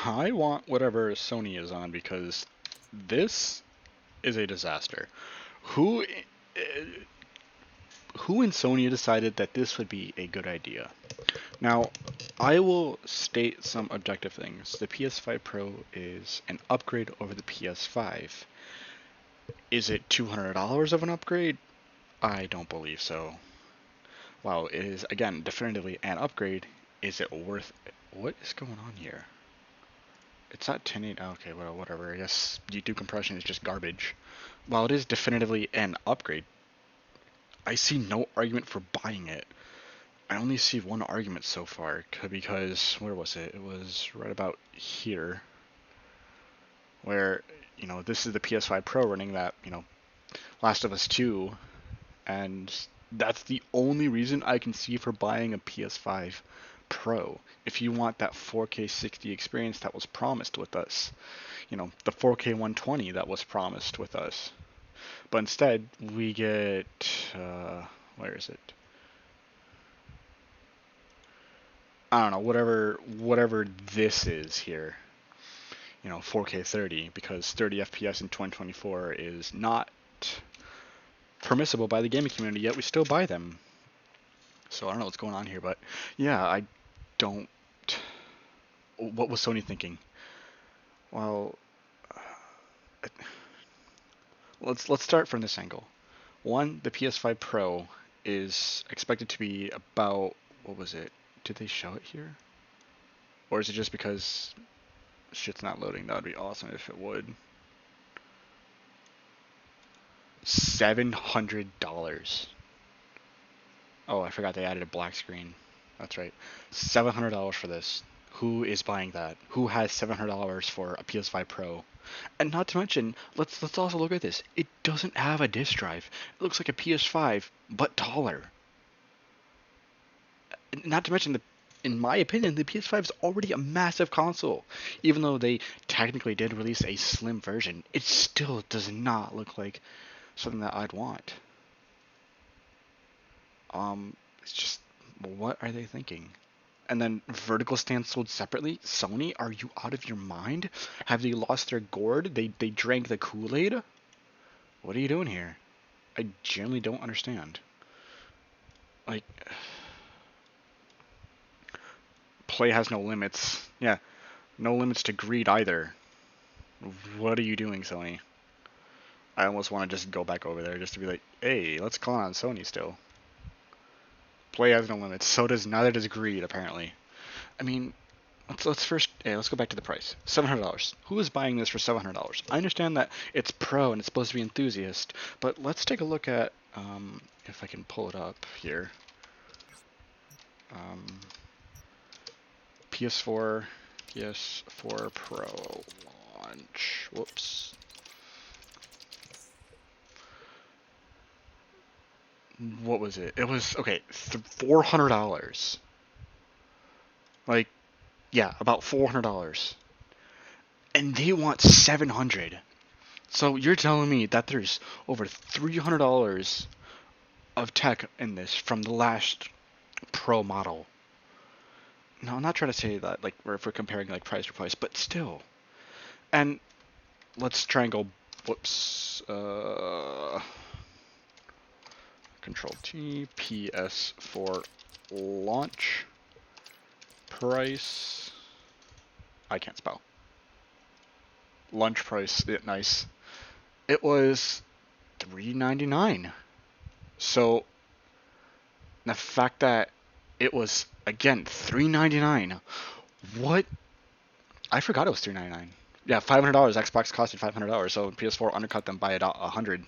I want whatever Sony is on because this is a disaster. Who who in Sony decided that this would be a good idea? Now, I will state some objective things. The PS5 Pro is an upgrade over the PS5. Is it $200 of an upgrade? I don't believe so. While it is, again, definitively an upgrade, is it worth it? What is going on here? It's not 1080. Okay, well, whatever. I guess YouTube compression is just garbage. While it is definitively an upgrade, I see no argument for buying it. I only see one argument so far, because, where was it? It was right about here, where, this is the PS5 Pro running that, Last of Us 2, and that's the only reason I can see for buying a PS5 Pro. If you want that 4K 60 experience that was promised with us, the 4K 120 that was promised with us. But instead, we get, where is it? I don't know, whatever this is here. 4K 30, because 30 FPS in 2024 is not permissible by the gaming community, yet we still buy them. So I don't know what's going on here, but yeah, I don't. What was Sony thinking? Well, let's start from this angle. One, the PS5 Pro is expected to be about, what was it? Did they show it here? Or is it just because shit's not loading? That would be awesome if it would. $700. Oh, I forgot they added a black screen. That's right. $700 for this. Who is buying that? Who has $700 for a PS5 Pro? And not to mention, let's also look at this. It doesn't have a disk drive. It looks like a PS5, but taller. Not to mention, in my opinion, the PS5 is already a massive console. Even though they technically did release a slim version, it still does not look like something that I'd want. It's just, what are they thinking? And then vertical stand sold separately? Sony, are you out of your mind? Have they lost their gourd? They drank the Kool-Aid? What are you doing here? I genuinely don't understand. Like, play has no limits. Yeah, no limits to greed either. What are you doing, Sony? I almost want to just go back over there just to be like, hey, let's call on Sony still. Play has no limits. So does neither does greed, apparently. I mean, let's first let's go back to the price. $700. Who is buying this for $700? I understand that it's pro and it's supposed to be enthusiast, but let's take a look at if I can pull it up here. PS4 Pro launch. Whoops. What was it? It was okay, $400. Like, yeah, about $400. And they want 700. So you're telling me that there's over $300 of tech in this from the last Pro model. No, I'm not trying to say that like we're comparing like price for price, but still. And let's try and go. Whoops. Control T. PS4 launch price. I can't spell. Lunch price. Nice. It was $399. So the fact that it was again $399. What? I forgot it was $399. Yeah, $500. Xbox costed $500, so PS4 undercut them by $100.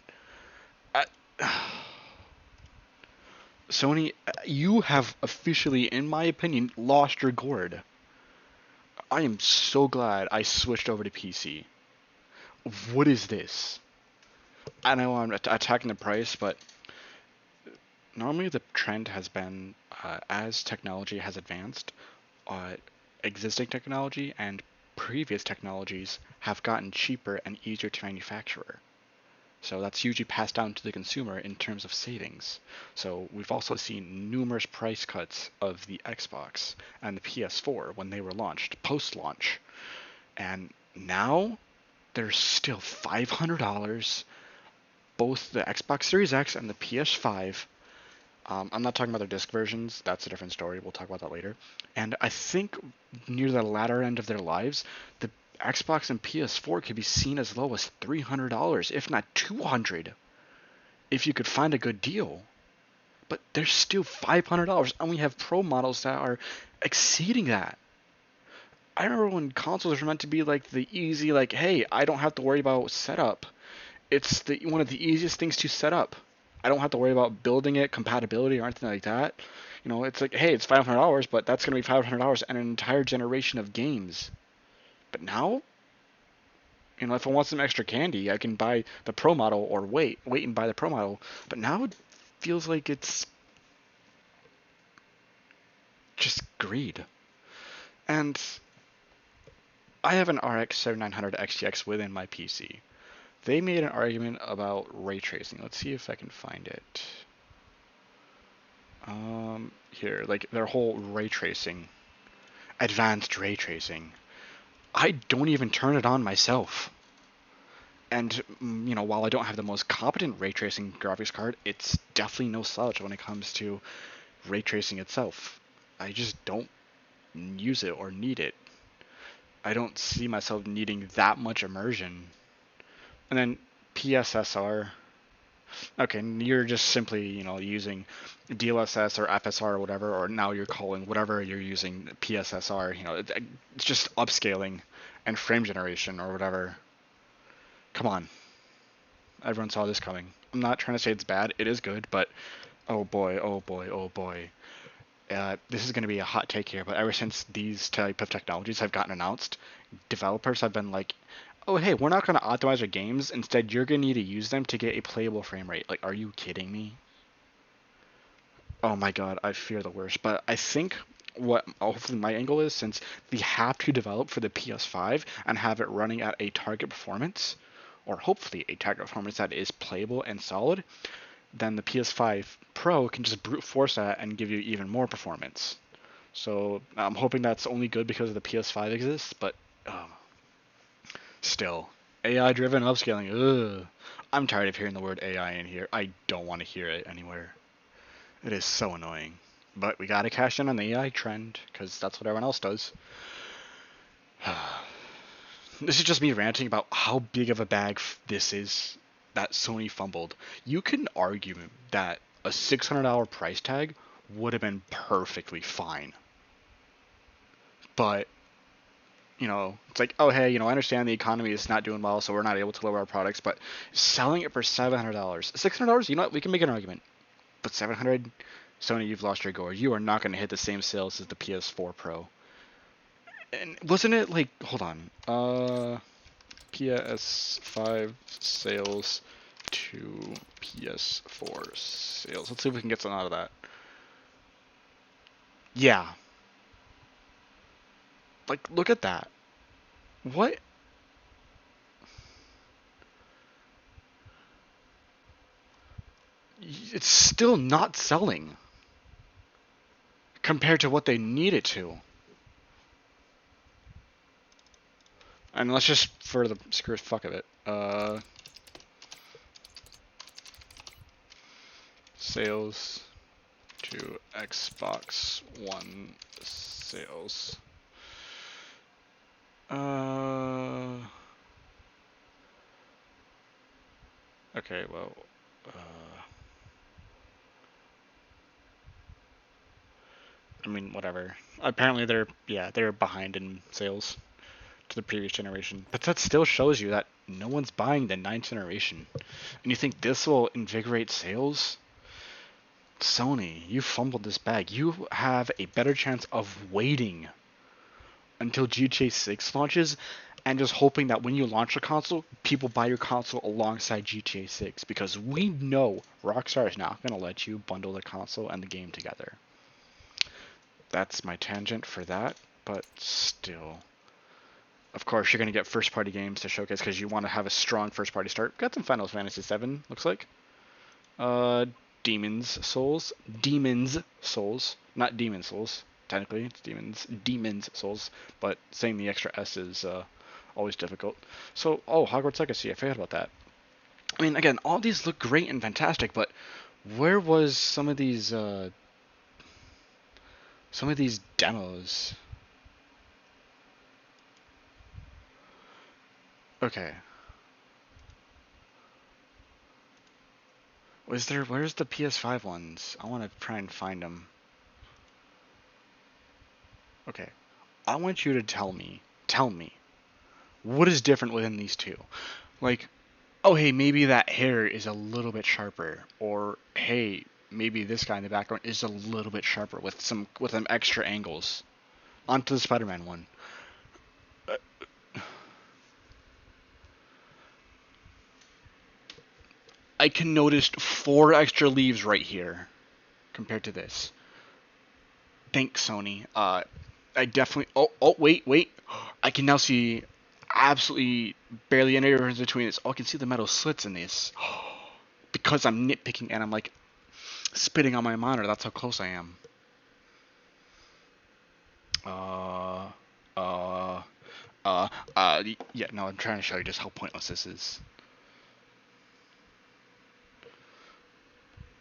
Sony, you have officially, in my opinion, lost your gourd. I am so glad I switched over to PC. What is this? I know I'm attacking the price, but normally the trend has been as technology has advanced, existing technology and previous technologies have gotten cheaper and easier to manufacture. So that's usually passed down to the consumer in terms of savings. So we've also seen numerous price cuts of the Xbox and the PS4 when they were launched, post-launch. And now they're still $500, both the Xbox Series X and the PS5. I'm not talking about their disc versions. That's a different story. We'll talk about that later. And I think near the latter end of their lives, the Xbox and PS4 could be seen as low as $300, if not $200, if you could find a good deal. But they're still $500, and we have Pro models that are exceeding that. I remember when consoles were meant to be like the easy, like, hey, I don't have to worry about setup. It's one of the easiest things to set up. I don't have to worry about building it, compatibility, or anything like that. It's like, hey, it's $500, but that's going to be $500 and an entire generation of games. But now, if I want some extra candy, I can buy the Pro model or wait and buy the Pro model. But now it feels like it's just greed. And I have an RX 7900 XTX within my PC. They made an argument about ray tracing. Let's see if I can find it. Here, like their whole ray tracing, advanced ray tracing. I don't even turn it on myself. And, while I don't have the most competent ray tracing graphics card, it's definitely no slouch when it comes to ray tracing itself. I just don't use it or need it. I don't see myself needing that much immersion. And then PSSR. Okay, you're just simply, using DLSS or FSR or whatever, or now you're calling whatever you're using PSSR. It's just upscaling and frame generation or whatever. Come on. Everyone saw this coming. I'm not trying to say it's bad. It is good, but oh boy, oh boy, oh boy. This is going to be a hot take here, but ever since these type of technologies have gotten announced, developers have been like, oh hey, we're not going to optimize our games. Instead, you're going to need to use them to get a playable frame rate. Like, are you kidding me? Oh my god, I fear the worst. But I think what hopefully my angle is, since we have to develop for the PS5 and have it running at a target performance, or hopefully a target performance that is playable and solid, then the PS5 Pro can just brute force that and give you even more performance. So I'm hoping that's only good because the PS5 exists, but still, AI-driven upscaling. Ugh. I'm tired of hearing the word AI in here. I don't want to hear it anywhere. It is so annoying. But we gotta cash in on the AI trend, because that's what everyone else does. This is just me ranting about how big of a bag this is that Sony fumbled. You can argue that a $600 price tag would have been perfectly fine. But, it's like, oh hey, I understand the economy is not doing well, so we're not able to lower our products, but selling it for $700, $600, you know what, we can make an argument. But $700, Sony, you've lost your gourd. You are not going to hit the same sales as the PS4 Pro. And wasn't it like, hold on, PS5 sales to PS4 sales. Let's see if we can get something out of that. Yeah. Like, look at that. What? It's still not selling compared to what they need it to. And let's just, for the screw fuck of it, sales to Xbox One sales. Okay, well, I mean, whatever. Apparently they're behind in sales to the previous generation. But that still shows you that no one's buying the 9th generation. And you think this will invigorate sales? Sony, you fumbled this bag. You have a better chance of waiting until GTA 6 launches and just hoping that when you launch a console, people buy your console alongside GTA 6, because we know Rockstar is not going to let you bundle the console and the game together. That's my tangent for that, but still. Of course, you're going to get first-party games to showcase because you want to have a strong first-party start. Got some Final Fantasy VII, looks like. Demon's Souls. Not Demon Souls. Technically, it's Demon's Souls. But saying the extra S is always difficult. So, oh, Hogwarts Legacy, I forgot about that. I mean, again, all these look great and fantastic, but where was some of these demos? Okay. Where's the PS5 ones? I want to try and find them. Okay. I want you to tell me, what is different within these two? Like, oh, hey, maybe that hair is a little bit sharper, or hey, maybe this guy in the background is a little bit sharper with some extra angles. Onto the Spider-Man one. I can notice 4 extra leaves right here compared to this. Thanks, Sony. I definitely. Oh, wait. I can now see absolutely barely any difference between this. Oh, I can see the metal slits in this. Because I'm nitpicking and I'm like spitting on my monitor. That's how close I am. Yeah, no, I'm trying to show you just how pointless this is.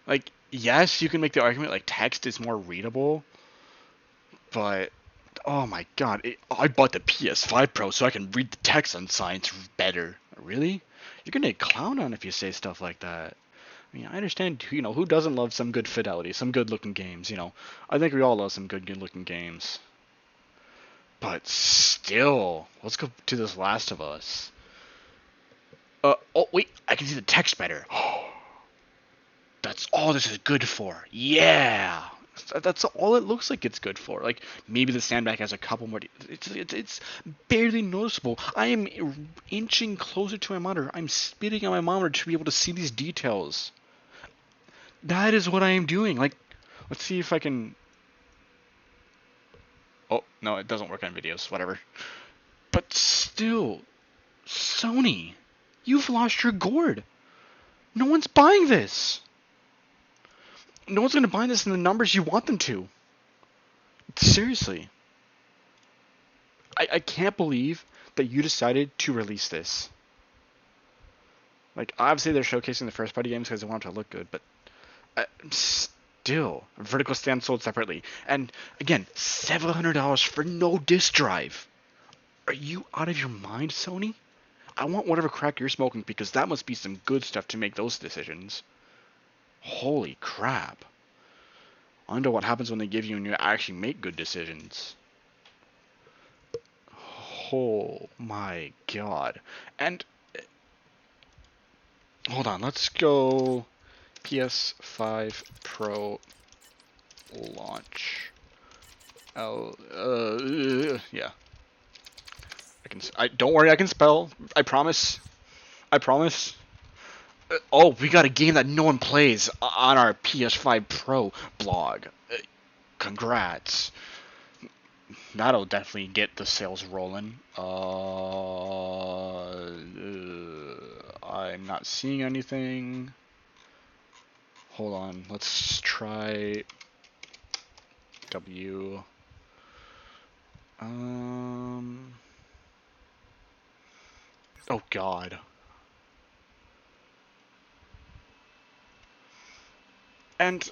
Like, yes, you can make the argument like text is more readable, but oh my god, I bought the PS5 Pro so I can read the text on signs better. Really? You're gonna get clowned on if you say stuff like that. I mean, I understand, who doesn't love some good fidelity, some good-looking games, I think we all love some good-looking games. But still, let's go to this Last of Us. Oh, wait, I can see the text better. That's all this is good for. Yeah! That's all it looks like it's good for. Like, maybe the sandbag has a couple more. It's barely noticeable. I am inching closer to my monitor. I'm spitting on my monitor to be able to see these details. That is what I am doing. Like, let's see if I can. Oh, no, it doesn't work on videos. Whatever. But still, Sony, you've lost your gourd. No one's buying this. No one's going to buy this in the numbers you want them to. Seriously. I can't believe that you decided to release this. Like, obviously they're showcasing the first party games because they want it to look good, but still, Vertical Stand sold separately. And again, $700 for no disk drive. Are you out of your mind, Sony? I want whatever crack you're smoking because that must be some good stuff to make those decisions. Holy crap. I wonder what happens when they give you and you actually make good decisions. Oh my god. And hold on, let's go PS5 Pro launch. Yeah. Don't worry, I can spell. I promise. Oh, we got a game that no one plays on our PS5 Pro blog. Congrats. That'll definitely get the sales rolling. I'm not seeing anything. Hold on, let's try W. Oh god. And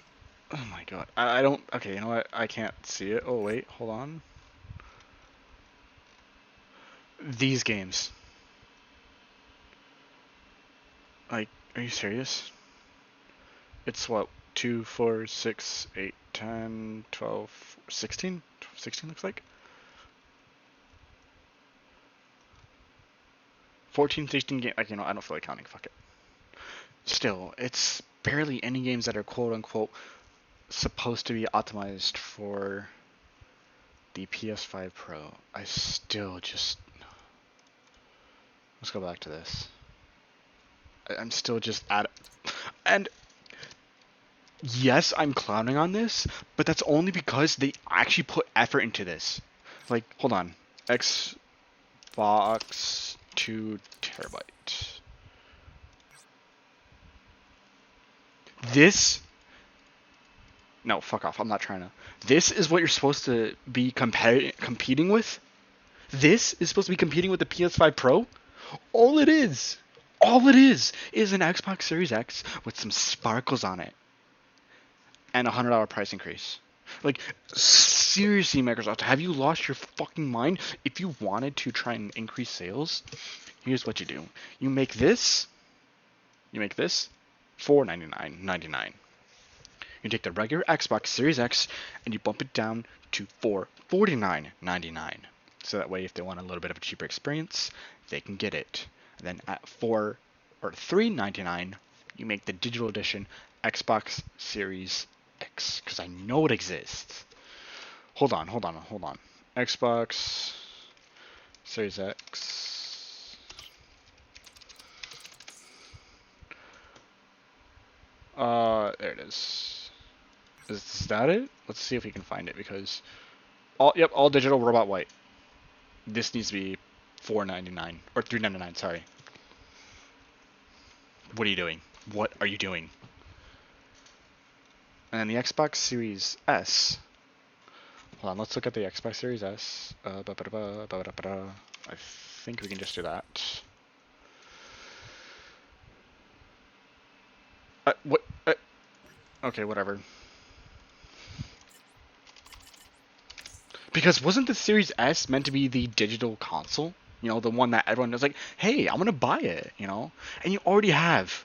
oh my god, I don't. Okay, you know what? I can't see it. Oh wait, hold on. These games. Like, are you serious? It's what? 2, 4, 6, 8, 10, 12, 16? 16 looks like? 14, 16 games. Like, I don't feel like counting. Fuck it. Still, it's barely any games that are quote unquote supposed to be optimized for the PS5 Pro. I still just. Let's go back to this. I'm still just at. And yes, I'm clowning on this, but that's only because they actually put effort into this. Like, hold on. Xbox 2 terabyte. This. No, fuck off. I'm not trying to. This is what you're supposed to be competing with? This is supposed to be competing with the PS5 Pro? All it is an Xbox Series X with some sparkles on it and a $100 price increase. Like, seriously, Microsoft, have you lost your fucking mind? If you wanted to try and increase sales, here's what you do. You make this $499.99. You take the regular Xbox Series X and you bump it down to $449.99. So that way, if they want a little bit of a cheaper experience, they can get it. And then at $399, you make the digital edition Xbox Series X, because I know it exists. Hold on. Xbox Series X. There it is. Is that it? Let's see if we can find it, because all digital robot white. This needs to be $499 or $399. Sorry. What are you doing? What are you doing? And then the Xbox Series S. Hold on, let's look at the Xbox Series S. I think we can just do that. What? Okay, whatever. Because wasn't the Series S meant to be the digital console? You know, the one that everyone was like, hey, I'm going to buy it, you know? And you already have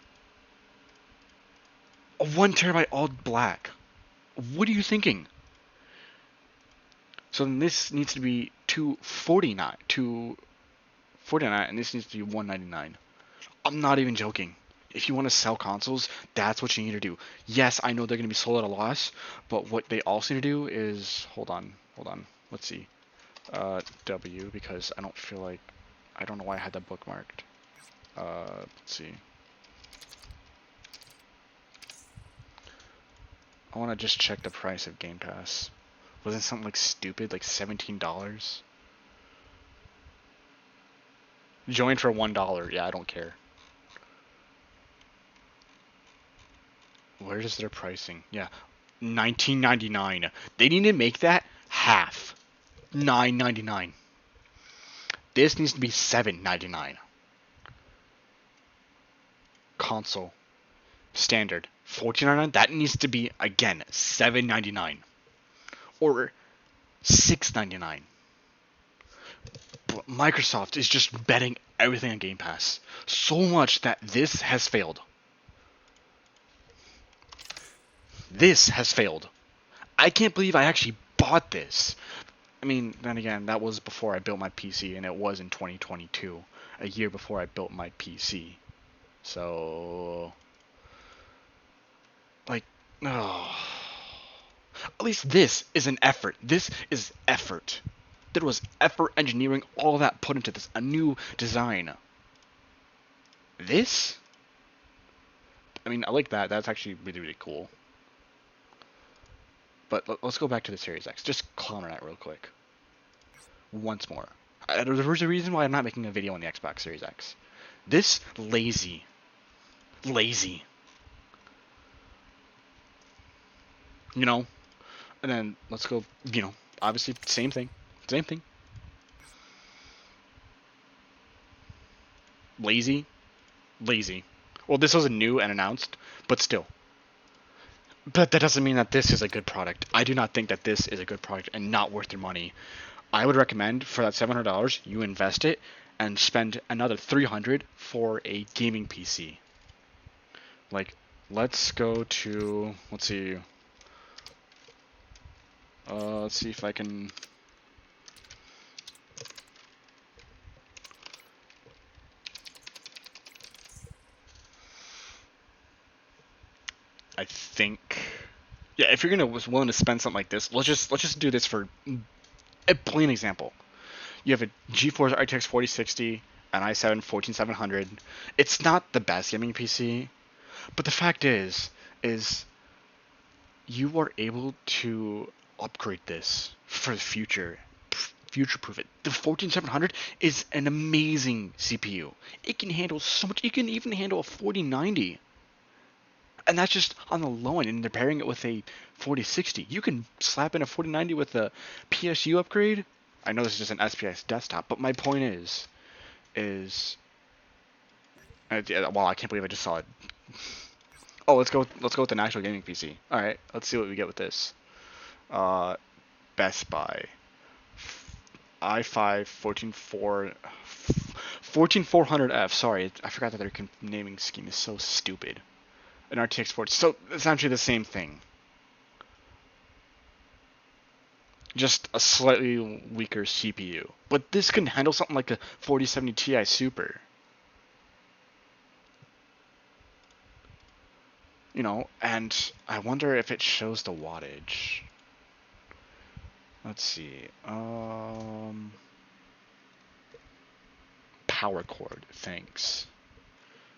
a 1 terabyte all black. What are you thinking? So then this needs to be $249, and this needs to be $199. I'm not even joking. If you want to sell consoles, that's what you need to do. Yes, I know they're going to be sold at a loss, but what they also need to do is, hold on. Let's see. W, because I don't feel like, I don't know why I had that bookmarked. Let's see. I want to just check the price of Game Pass. Wasn't something like stupid, like $17? Join for $1. Yeah, I don't care. Where is their pricing? Yeah, $19.99. They need to make that half. $9.99. This needs to be $7.99. Console. Standard. $14.99. That needs to be, again, $7.99. Or $6.99. But Microsoft is just betting everything on Game Pass. So much that this has failed. This has failed. I can't believe I actually bought this. I mean, then again, that was before I built my PC, and it was in 2022, a year before I built my PC. So, like, oh. At least this is an effort. This is effort. There was effort engineering, all that put into this, a new design. This? I mean, I like that. That's actually really, really cool. But let's go back to the Series X. Just clone that real quick. Once more. There's a reason why I'm not making a video on the Xbox Series X. This lazy. You know? And then let's go, you know, obviously same thing. Lazy. Well, this wasn't new and announced, but still. But that doesn't mean that this is a good product. I do not think that this is a good product and not worth your money. I would recommend for that $700, you invest it and spend another $300 for a gaming PC. Like, let's go to, let's see if I can. I think, yeah, if you're willing to spend something like this, let's just do this for a plain example. You have a GeForce RTX 4060, an i7 14700. It's not the best gaming PC, but the fact is you are able to upgrade this for the future proof it. The 14700 is an amazing CPU. It can handle so much. It can even handle a 4090. And that's just on the low end, and they're pairing it with a 4060. You can slap in a 4090 with a PSU upgrade. I know this is just an SPS desktop, but my point well, I can't believe I just saw it. Oh, let's go with an actual gaming PC. All right, let's see what we get with this. Uh, Best Buy i5 14400F. Sorry, I forgot that their naming scheme is so stupid. An RTX 40. So essentially the same thing. Just a slightly weaker CPU. But this can handle something like a 4070 Ti Super. You know, and I wonder if it shows the wattage. Let's see. Power cord. Thanks.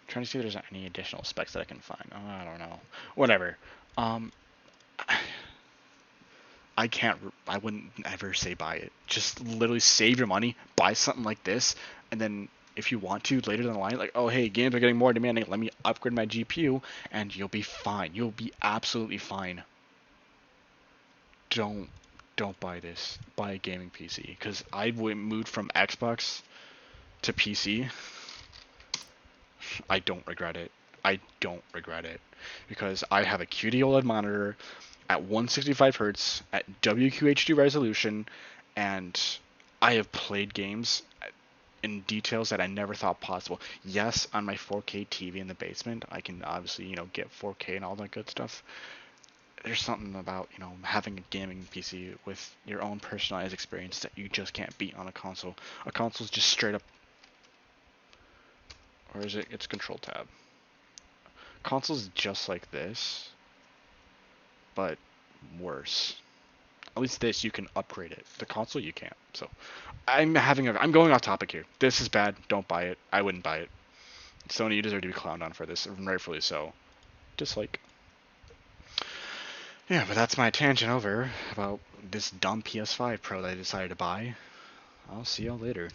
Trying to see if there's any additional specs that I can find. Oh, I don't know. Whatever. Um, I wouldn't ever say buy it. Just literally save your money, buy something like this, and then if you want to later down the line, like, oh hey, games are getting more demanding, let me upgrade my GPU, and you'll be fine. You'll be absolutely fine. Don't don't buy this. Buy a gaming PC, because I moved from Xbox to PC. I don't regret it. I don't regret it, because I have a QD OLED monitor at 165 hertz at WQHD resolution, and I have played games in details that I never thought possible. Yes, on my 4K TV in the basement, I can obviously, get 4K and all that good stuff. There's something about, having a gaming PC with your own personalized experience that you just can't beat on a console. A console's just straight up, or is it? It's Control Tab. Console's just like this, but worse. At least this, you can upgrade it. The console, you can't. So, I'm going off topic here. This is bad. Don't buy it. I wouldn't buy it. Sony, you deserve to be clowned on for this, and rightfully so. Dislike. Yeah, but that's my tangent over about this dumb PS5 Pro that I decided to buy. I'll see y'all later.